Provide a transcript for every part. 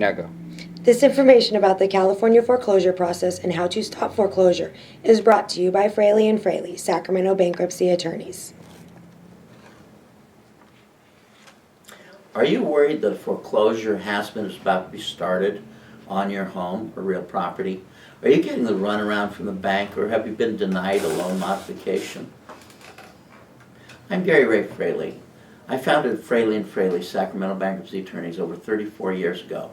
Now go. This information about the California foreclosure process and how to stop foreclosure is brought to you by Fraley and Fraley, Sacramento bankruptcy attorneys. Are you worried that foreclosure has been about to be started on your home or real property? Are you getting the runaround from the bank, or have you been denied a loan modification? I'm Gary Ray Fraley. I founded Fraley and Fraley, Sacramento bankruptcy attorneys, over 34 years ago.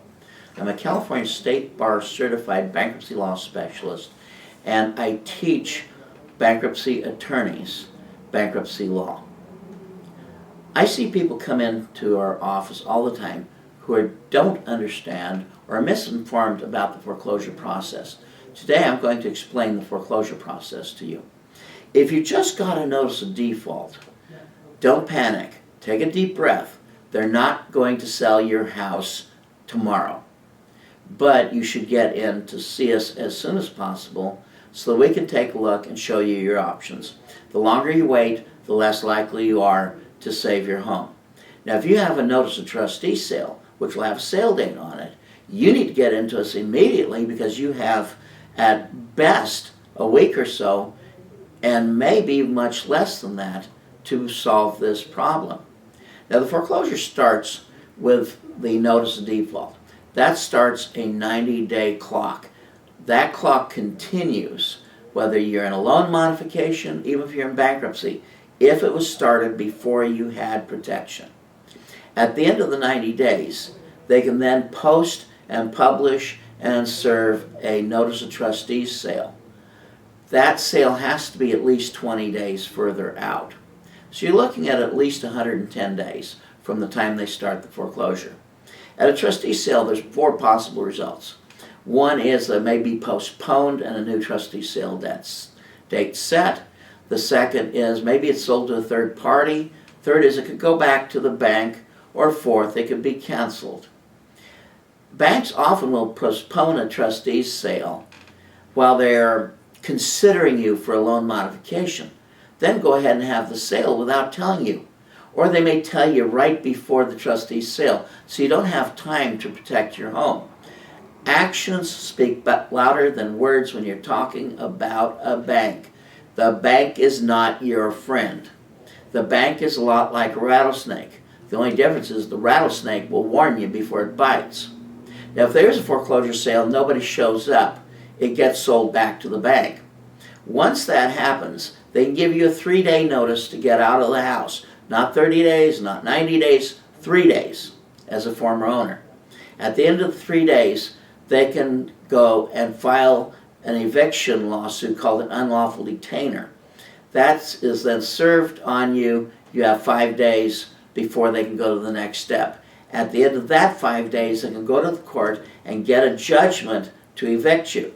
I'm a California State Bar certified bankruptcy law specialist, and I teach bankruptcy attorneys bankruptcy law. I see people come into our office all the time who don't understand or are misinformed about the foreclosure process. Today I'm going to explain the foreclosure process to you. If you just got a notice of default, don't panic. Take a deep breath. They're not going to sell your house tomorrow. But you should get in to see us as soon as possible so that we can take a look and show you your options. The longer you wait, the less likely you are to save your home. Now, if you have a notice of trustee sale, which will have a sale date on it, you need to get into us immediately because you have, at best, a week or so, and maybe much less than that, to solve this problem. Now, the foreclosure starts with the notice of default. That starts a 90-day clock. That clock continues whether you're in a loan modification, even if you're in bankruptcy, if it was started before you had protection. At the end of the 90 days, they can then post and publish and serve a notice of trustees sale. That sale has to be at least 20 days further out. So you're looking at least 110 days from the time they start the foreclosure. At a trustee sale, there's 4 possible results. One is that it may be postponed and a new trustee sale date set. The second is maybe it's sold to a third party. Third is it could go back to the bank. Or fourth, it could be canceled. Banks often will postpone a trustee's sale while they're considering you for a loan modification. Then go ahead and have the sale without telling you. Or they may tell you right before the trustee's sale, so you don't have time to protect your home. Actions speak louder than words when you're talking about a bank. The bank is not your friend. The bank is a lot like a rattlesnake. The only difference is the rattlesnake will warn you before it bites. Now, if there's a foreclosure sale, nobody shows up, it gets sold back to the bank. Once that happens, they can give you a 3-day notice to get out of the house. Not 30 days, not 90 days, 3 days as a former owner. At the end of the 3 days, they can go and file an eviction lawsuit called an unlawful detainer. That is then served on you. You have 5 days before they can go to the next step. At the end of that 5 days, they can go to the court and get a judgment to evict you.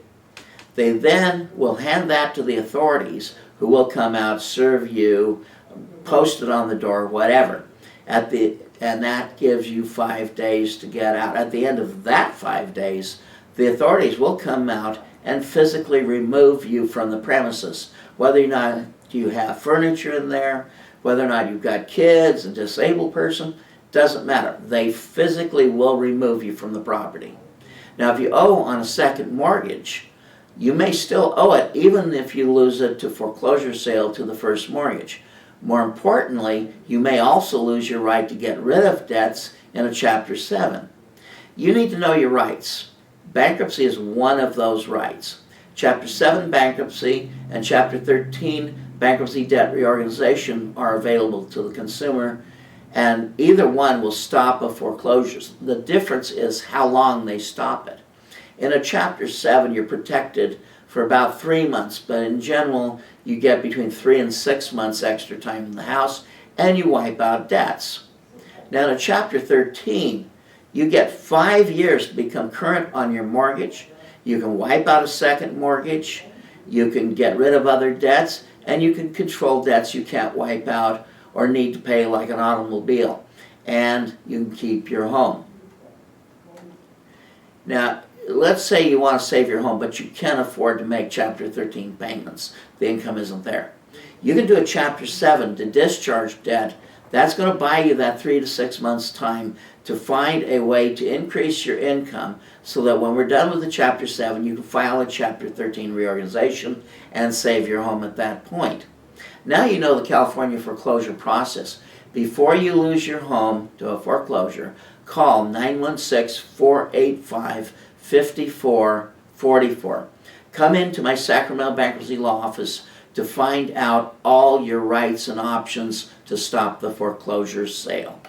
They then will hand that to the authorities who will come out, serve you, post it on the door, whatever. And that gives you 5 days to get out. At the end of that 5 days, the authorities will come out and physically remove you from the premises. Whether or not you have furniture in there, whether or not you've got kids, a disabled person, doesn't matter. They physically will remove you from the property. Now, if you owe on a second mortgage, you may still owe it even if you lose it to foreclosure sale to the first mortgage. More importantly, you may also lose your right to get rid of debts in a Chapter 7. You need to know your rights. Bankruptcy is one of those rights. Chapter 7 bankruptcy and Chapter 13 bankruptcy debt reorganization are available to the consumer, and either one will stop a foreclosure. The difference is how long they stop it. In a Chapter 7, you're protected for about 3 months, but in general, you get between 3 and 6 months extra time in the house, and you wipe out debts. Now, in a Chapter 13, you get 5 years to become current on your mortgage. You can wipe out a second mortgage, you can get rid of other debts, and you can control debts you can't wipe out or need to pay, like an automobile, and you can keep your home. Now, let's say you want to save your home, but you can't afford to make Chapter 13 payments. The income isn't there. You can do a Chapter 7 to discharge debt That's going to buy you that 3 to 6 months time to find a way to increase your income so that when we're done with the Chapter 7, you can file a Chapter 13 reorganization and save your home at that point. Now you know the California foreclosure process. Before you lose your home to a foreclosure, call 916-485-5444. Come into my Sacramento Bankruptcy Law Office to find out all your rights and options to stop the foreclosure sale.